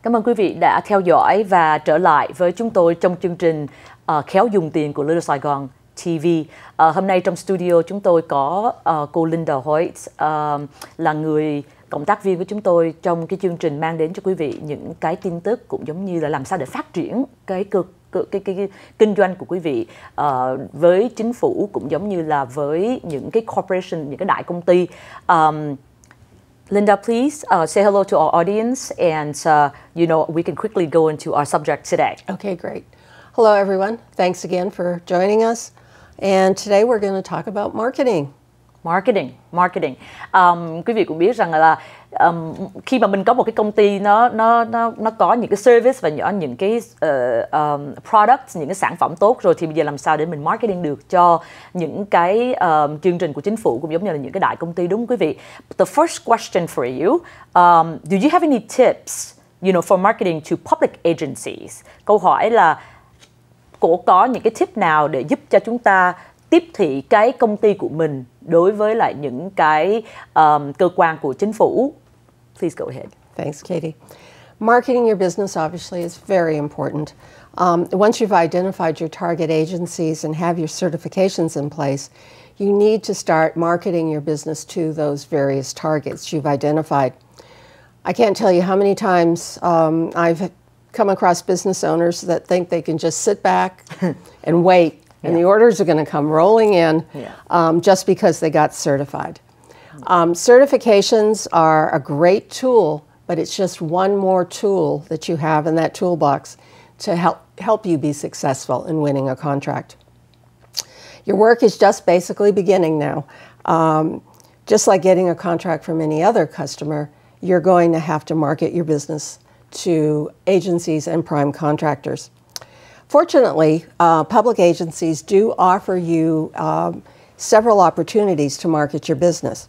Cảm ơn quý vị đã theo dõi và trở lại với chúng tôi trong chương trình Khéo dùng tiền của Little Saigon TV. Hôm nay trong studio chúng tôi có cô Linda Hoitt, là người cộng tác viên của chúng tôi trong cái chương trình mang đến cho quý vị những cái tin tức cũng giống như là làm sao để phát triển cái kinh doanh của quý vị với chính phủ cũng giống như là với những cái corporation, những cái đại công ty. Linda, please say hello to our audience, and we can quickly go into our subject today. Okay, great. Hello, everyone. Thanks again for joining us. And today we're going to talk about marketing. Marketing. Quý vị cũng biết rằng là khi mà mình có một cái công ty nó có những cái service và những cái products, những cái sản phẩm tốt rồi, thì bây giờ làm sao để mình marketing được cho những cái chương trình của chính phủ cũng giống như là những cái đại công ty, đúng không quý vị? The first question for you, do you have any tips, for marketing to public agencies? Câu hỏi là cô có những cái tip nào để giúp cho chúng ta tiếp thị cái công ty của mình đối với lại những cái cơ quan của chính phủ? Please go ahead. Thanks, Katie. Marketing your business obviously is very important. Once you've identified your target agencies and have your certifications in place, you need to start marketing your business to those various targets you've identified. I can't tell you how many times I've come across business owners that think they can just sit back and wait. And the orders are going to come rolling in just because they got certified. Certifications are a great tool, but it's just one more tool that you have in that toolbox to help you be successful in winning a contract. Your work is just basically beginning now. Just like getting a contract from any other customer, you're going to have to market your business to agencies and prime contractors. Fortunately, public agencies do offer you several opportunities to market your business.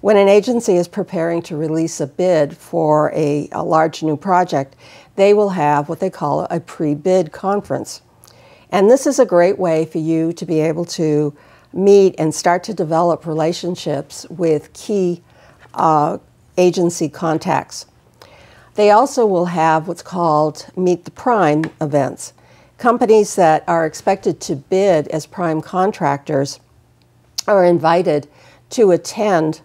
When an agency is preparing to release a bid for a large new project, they will have what they call a pre-bid conference. And this is a great way for you to be able to meet and start to develop relationships with key agency contacts. They also will have what's called Meet the Prime events. Companies that are expected to bid as prime contractors are invited to attend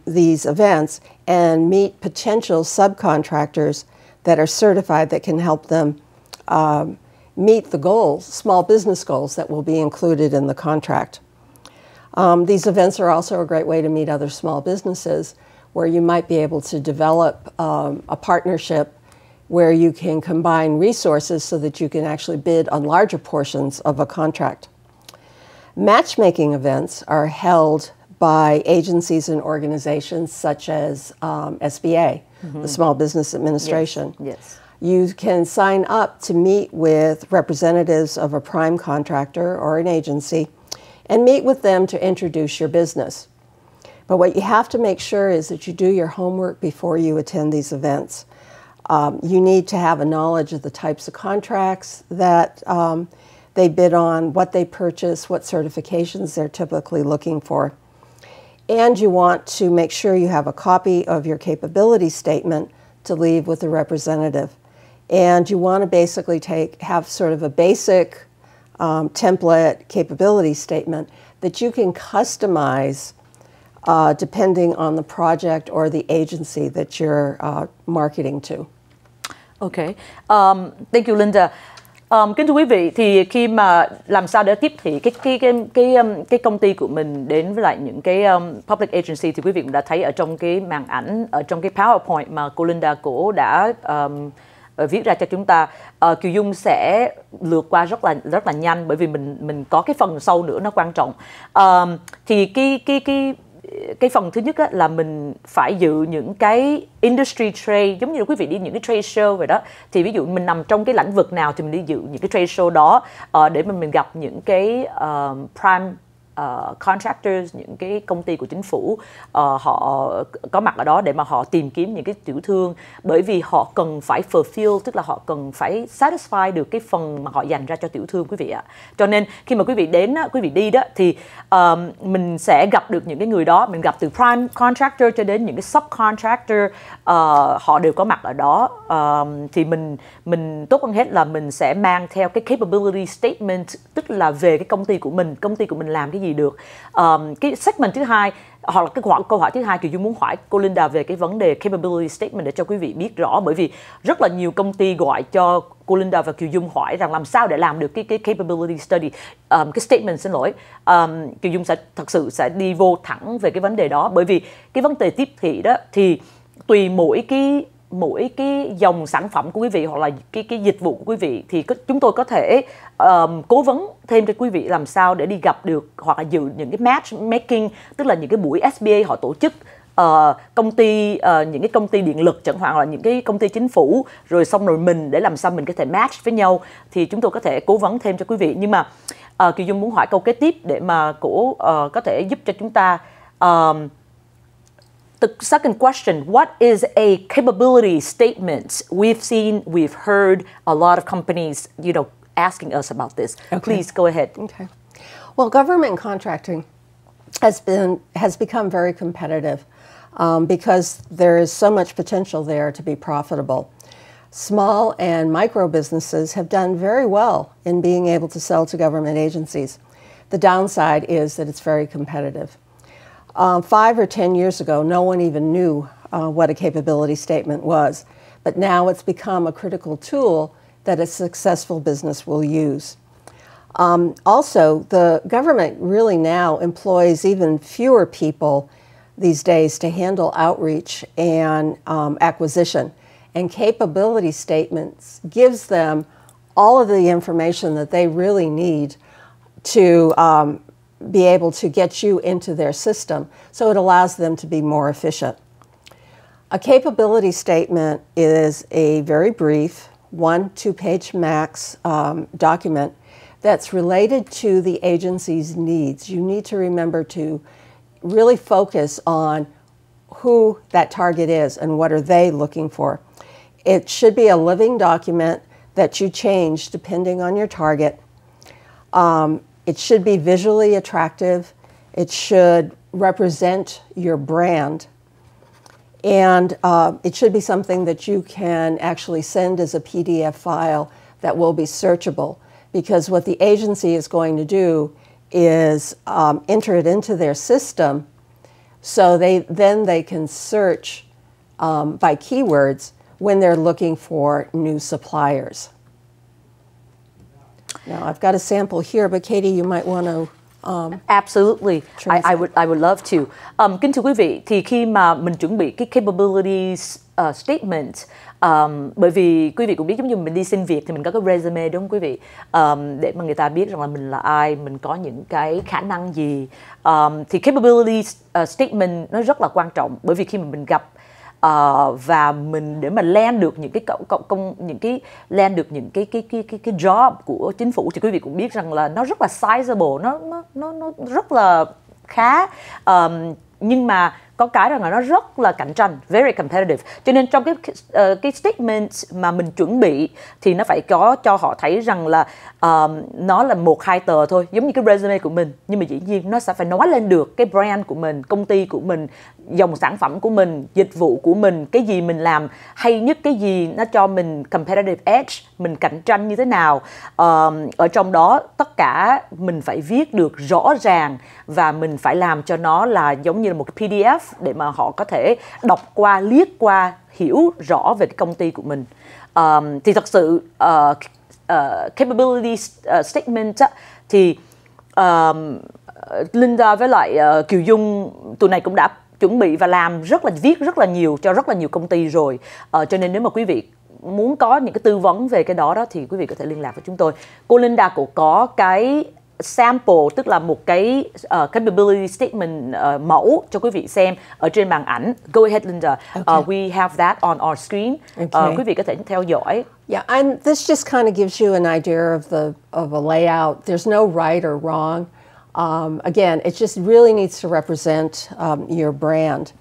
these events and meet potential subcontractors that are certified that can help them meet the goals, small business goals that will be included in the contract. These events are also a great way to meet other small businesses where you might be able to develop a partnership where you can combine resources so that you can actually bid on larger portions of a contract. Matchmaking events are held by agencies and organizations such as SBA, the Small Business Administration. Yes. You can sign up to meet with representatives of a prime contractor or an agency and meet with them to introduce your business. But what you have to make sure is that you do your homework before you attend these events. You need to have a knowledge of the types of contracts that they bid on, what they purchase, what certifications they're typically looking for. And you want to make sure you have a copy of your capability statement to leave with the representative. And you want to basically have sort of a basic template capability statement that you can customize depending on the project or the agency that you're marketing to. Okay. Thank you, Linda. Kính thưa quý vị, thì khi mà làm sao để tiếp thị cái công ty của mình đến với lại những cái public agency, thì quý vị cũng đã thấy ở trong cái màn ảnh, ở trong cái PowerPoint mà cô Linda cổ đã viết ra cho chúng ta. Kiều Dung sẽ lược qua rất là nhanh bởi vì mình có cái phần sâu nữa nó quan trọng. Thì cái phần thứ nhất á, là mình phải dự những cái industry trade, giống như là quý vị đi những cái trade show vậy đó. Thì ví dụ mình nằm trong cái lĩnh vực nào thì mình đi dự những cái trade show đó để mà mình gặp những cái prime contractors, những cái công ty của chính phủ, họ có mặt ở đó để mà họ tìm kiếm những cái tiểu thương, bởi vì họ cần phải fulfill, tức là họ cần phải satisfy được cái phần mà họ dành ra cho tiểu thương, quý vị ạ. Cho nên khi mà quý vị đến, quý vị đi đó thì mình sẽ gặp được những cái người đó, mình gặp từ prime contractor cho đến những cái subcontractor, họ đều có mặt ở đó. Thì mình tốt hơn hết là mình sẽ mang theo cái capability statement, tức là về cái công ty của mình làm cái gì được. Cái segment thứ hai, hoặc là cái câu hỏi thứ hai, Kiều Dung muốn hỏi cô Linda về cái vấn đề capability statement để cho quý vị biết rõ, bởi vì rất là nhiều công ty gọi cho cô Linda và Kiều Dung hỏi rằng làm sao để làm được cái capability study, cái statement, xin lỗi. Kiều Dung sẽ thật sự sẽ đi vô thẳng về cái vấn đề đó, bởi vì cái vấn đề tiếp thị đó thì tùy mỗi cái dòng sản phẩm của quý vị hoặc là cái dịch vụ của quý vị thì chúng tôi có thể cố vấn thêm cho quý vị làm sao để đi gặp được hoặc là dự những cái matchmaking, tức là những cái buổi SBA họ tổ chức, những cái công ty điện lực chẳng hạn, hoặc là những cái công ty chính phủ, rồi xong rồi mình để làm sao mình có thể match với nhau, thì chúng tôi có thể cố vấn thêm cho quý vị. Nhưng mà Kiều Dung muốn hỏi câu kế tiếp để mà cổ có thể giúp cho chúng ta. The second question, what is a capability statement? We've heard a lot of companies, asking us about this. Okay. Please go ahead. Okay. Well, government contracting has become very competitive because there is so much potential there to be profitable. Small and micro businesses have done very well in being able to sell to government agencies. The downside is that it's very competitive. 5 or 10 years ago, no one even knew what a capability statement was, but now it's become a critical tool that a successful business will use. Also, the government really now employs even fewer people these days to handle outreach and acquisition, and capability statements gives them all of the information that they really need to be able to get you into their system, so it allows them to be more efficient. A capability statement is a very brief, 1-2-page max document that's related to the agency's needs. You need to remember to really focus on who that target is and what are they looking for. It should be a living document that you change depending on your target. It should be visually attractive. It should represent your brand. And it should be something that you can actually send as a PDF file that will be searchable, because what the agency is going to do is enter it into their system so then they can search by keywords when they're looking for new suppliers. Now, I've got a sample here, but Katie, you might want to Absolutely, I would love to. Kính thưa quý vị, thì khi mà mình chuẩn bị cái capability statement, bởi vì quý vị cũng biết giống như mình đi xin việc thì mình có cái resume, đúng không quý vị? Để mà người ta biết rằng là mình là ai, mình có những cái khả năng gì. Thì capability statement nó rất là quan trọng, bởi vì khi mà mình gặp và mình để mà land được những cái job của chính phủ thì quý vị cũng biết rằng là nó rất là sizable, nó rất là khá, nhưng mà có cái rằng là nó rất là cạnh tranh, very competitive. Cho nên trong cái statement mà mình chuẩn bị thì nó phải có cho họ thấy rằng là nó là 1-2 tờ thôi, giống như cái resume của mình, nhưng mà dĩ nhiên nó sẽ phải nói lên được cái brand của mình, công ty của mình, dòng sản phẩm của mình, dịch vụ của mình, cái gì mình làm hay nhất, cái gì nó cho mình competitive edge, mình cạnh tranh như thế nào. Ở trong đó tất cả mình phải viết được rõ ràng và mình phải làm cho nó là giống như là một cái PDF để mà họ có thể đọc qua, liếc qua, hiểu rõ về cái công ty của mình. Thì thật sự capability statement thì Linda với lại Kiều Dung tụi này cũng đã chuẩn bị và viết rất là nhiều cho rất là nhiều công ty rồi. Cho nên nếu mà quý vị muốn có những cái tư vấn về cái đó thì quý vị có thể liên lạc với chúng tôi. Cô Linda cũng có cái sample, tức là một cái capability statement mẫu cho quý vị xem ở trên màn ảnh. Go ahead, Linda. Okay. We have that on our screen. Okay. Quý vị có thể theo dõi. Yeah, and this just kind of gives you an idea of a layout. There's no right or wrong. Again, it just really needs to represent your brand.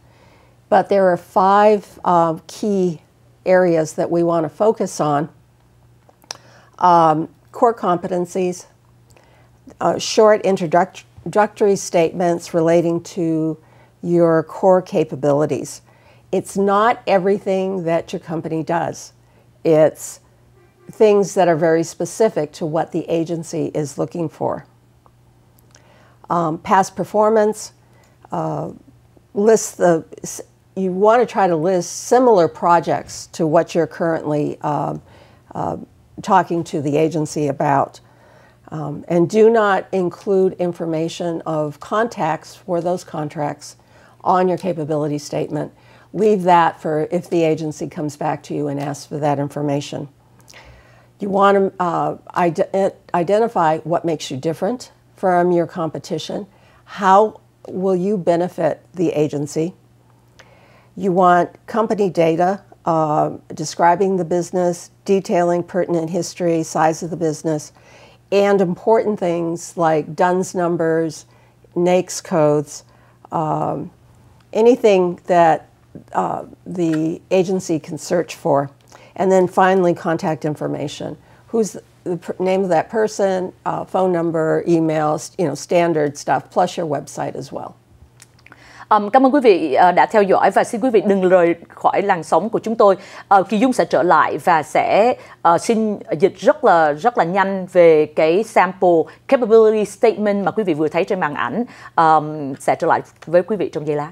But there are 5 key areas that we want to focus on. Core competencies, short introductory statements relating to your core capabilities. It's not everything that your company does. It's things that are very specific to what the agency is looking for. Past performance, you want to try to list similar projects to what you're currently talking to the agency about. And do not include information of contacts for those contracts on your capability statement. Leave that for if the agency comes back to you and asks for that information. You want to identify what makes you different from your competition. How will you benefit the agency? You want company data describing the business, detailing pertinent history, size of the business, and important things like DUNS numbers, NAICS codes, anything that the agency can search for. And then finally, contact information. Who's the name of that person, phone number, email, standard stuff, plus your website as well. Cảm ơn quý vị đã theo dõi và xin quý vị đừng rời khỏi làn sóng của chúng tôi. Kieu Dung sẽ trở lại và sẽ xin dịch rất là nhanh về cái sample capability statement mà quý vị vừa thấy trên màn ảnh. Sẽ trở lại với quý vị trong giây lát.